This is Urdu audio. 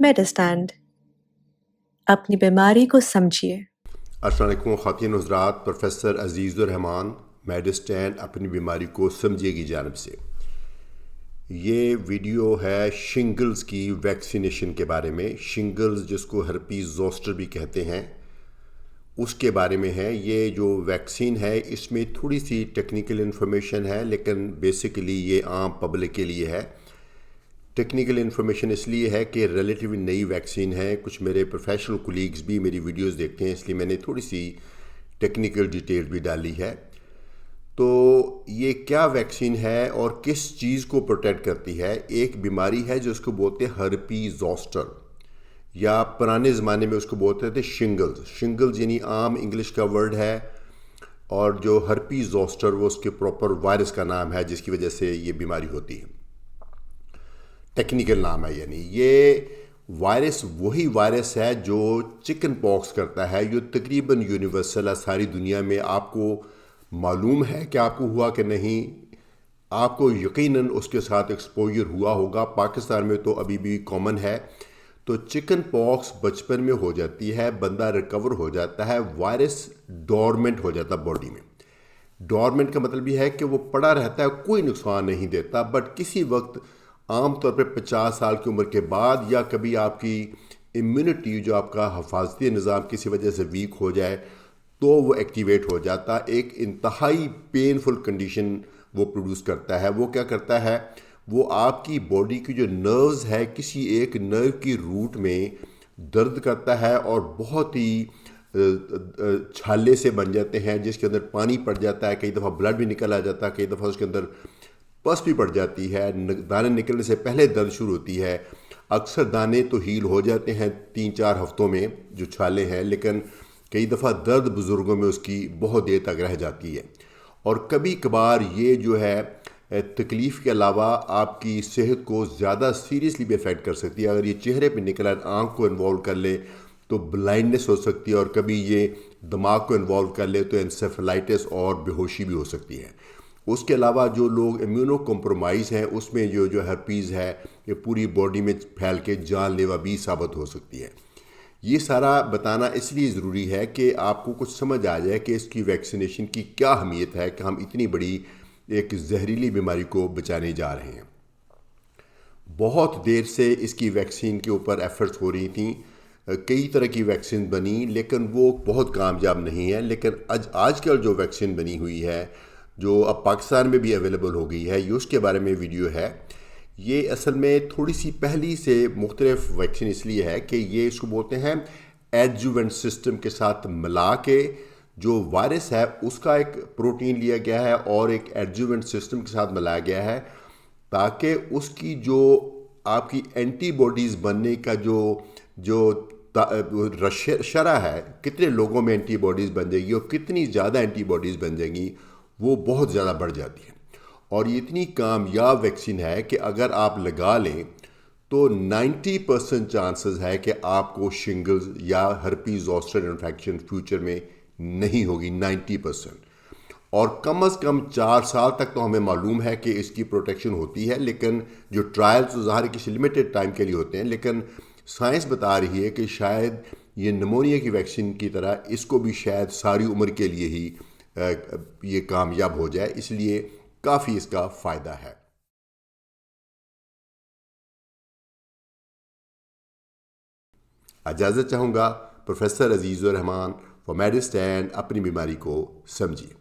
میڈسٹینڈ اپنی بیماری کو سمجھیے۔ السلام علیکم خواتین و حضرات، پروفیسر عزیز الرحمان میڈسٹینڈ اپنی بیماری کو سمجھیے کی جانب سے یہ ویڈیو ہے شنگلز کی ویکسینیشن کے بارے میں۔ شنگلز جس کو ہرپیز زوسٹر بھی کہتے ہیں، اس کے بارے میں ہے۔ یہ جو ویکسین ہے اس میں تھوڑی سی ٹیکنیکل انفارمیشن ہے، لیکن بیسیکلی یہ عام پبلک کے لیے ہے۔ ٹیکنیکل انفارمیشن اس لیے ہے کہ ریلیٹیولی نئی ویکسین ہے، کچھ میرے پروفیشنل کولیگز بھی میری ویڈیوز دیکھتے ہیں، اس لیے میں نے تھوڑی سی ٹیکنیکل ڈیٹیل بھی ڈالی ہے۔ تو یہ کیا ویکسین ہے اور کس چیز کو پروٹیکٹ کرتی ہے؟ ایک بیماری ہے جو اس کو بولتے ہیں ہرپیز زوسٹر، یا پرانے زمانے میں اس کو بولتے تھے شنگلز۔ شنگلز یعنی عام انگلش کا ورڈ ہے، اور جو ہرپیز زوسٹر وہ اس کے پراپر وائرس کا نام ہے جس کی وجہ سے یہ بیماری ہوتی ہے، ٹیکنیکل نام ہے۔ یعنی یہ وائرس وہی وائرس ہے جو چکن پاکس کرتا ہے، جو تقریباً یونیورسل ہے ساری دنیا میں۔ آپ کو معلوم ہے کہ آپ کو ہوا کہ نہیں، آپ کو یقیناً اس کے ساتھ ایکسپوجر ہوا ہوگا۔ پاکستان میں تو ابھی بھی کامن ہے۔ تو چکن پاکس بچپن میں ہو جاتی ہے، بندہ ریکور ہو جاتا ہے، وائرس ڈورمنٹ ہو جاتا ہے باڈی میں۔ ڈورمنٹ کا مطلب یہ ہے کہ وہ پڑا رہتا ہے، کوئی نقصان نہیں دیتا، بٹ کسی وقت عام طور پہ 50 سال کی عمر کے بعد، یا کبھی آپ کی امیونٹی جو آپ کا حفاظتی نظام کسی وجہ سے ویک ہو جائے تو وہ ایکٹیویٹ ہو جاتا۔ ایک انتہائی پینفل کنڈیشن وہ پروڈیوس کرتا ہے۔ وہ کیا کرتا ہے؟ وہ آپ کی باڈی کی جو نروز ہے، کسی ایک نرو کی روٹ میں درد کرتا ہے، اور بہت ہی چھالے سے بن جاتے ہیں جس کے اندر پانی پڑ جاتا ہے، کئی دفعہ بلڈ بھی نکل آ جاتا ہے، کئی دفعہ اس کے اندر پس بھی پڑ جاتی ہے۔ دانے نکلنے سے پہلے درد شروع ہوتی ہے۔ اکثر دانے تو ہیل ہو جاتے ہیں 3-4 ہفتوں میں جو چھالے ہیں، لیکن کئی دفعہ درد بزرگوں میں اس کی بہت دیر تک رہ جاتی ہے۔ اور کبھی کبھار یہ جو ہے تکلیف کے علاوہ آپ کی صحت کو زیادہ سیریسلی بھی افیکٹ کر سکتی ہے۔ اگر یہ چہرے پہ نکل آئے، آنکھ کو انوالو کر لے تو بلائنڈنس ہو سکتی ہے، اور کبھی یہ دماغ کو انوالو کر لے تو انسیفلائٹس اور بے ہوشی بھی ہو سکتی ہے۔ اس کے علاوہ جو لوگ امیونو کمپرومائز ہیں، اس میں جو ہرپیز ہے یہ پوری باڈی میں پھیل کے جان لیوا بھی ثابت ہو سکتی ہے۔ یہ سارا بتانا اس لیے ضروری ہے کہ آپ کو کچھ سمجھ آ جائے کہ اس کی ویکسینیشن کی کیا اہمیت ہے، کہ ہم اتنی بڑی ایک زہریلی بیماری کو بچانے جا رہے ہیں۔ بہت دیر سے اس کی ویکسین کے اوپر ایفرٹس ہو رہی تھیں، کئی طرح کی ویکسین بنی، لیکن وہ بہت کامیاب نہیں ہے۔ لیکن آج کل جو ویکسین بنی ہوئی ہے، جو اب پاکستان میں بھی اویلیبل ہو گئی ہے، یہ اس کے بارے میں ویڈیو ہے۔ یہ اصل میں تھوڑی سی پہلی سے مختلف ویکسین اس لیے ہے کہ یہ اس کو بولتے ہیں ایڈجوونٹ سسٹم کے ساتھ ملا کے جو وائرس ہے اس کا ایک پروٹین لیا گیا ہے اور ایک ایڈجوونٹ سسٹم کے ساتھ ملایا گیا ہے، تاکہ اس کی جو آپ کی اینٹی باڈیز بننے کا جو شرح ہے، کتنے لوگوں میں اینٹی باڈیز بن جائے گی اور کتنی زیادہ اینٹی باڈیز بن جائیں گی، وہ بہت زیادہ بڑھ جاتی ہے۔ اور یہ اتنی کامیاب ویکسین ہے کہ اگر آپ لگا لیں تو 90% چانسز ہے کہ آپ کو شنگلز یا ہرپیز زوسٹر انفیکشن فیوچر میں نہیں ہوگی، 90%۔ اور کم از کم 4 سال تک تو ہمیں معلوم ہے کہ اس کی پروٹیکشن ہوتی ہے، لیکن جو ٹرائلز تو ظاہر کسی لمیٹڈ ٹائم کے لیے ہوتے ہیں، لیکن سائنس بتا رہی ہے کہ شاید یہ نمونیا کی ویکسین کی طرح اس کو بھی شاید ساری عمر کے لیے ہی یہ کامیاب ہو جائے، اس لیے کافی اس کا فائدہ ہے۔ اجازت چاہوں گا، پروفیسر عزیز الرحمان فار میڈسٹینڈ اپنی بیماری کو سمجھیے۔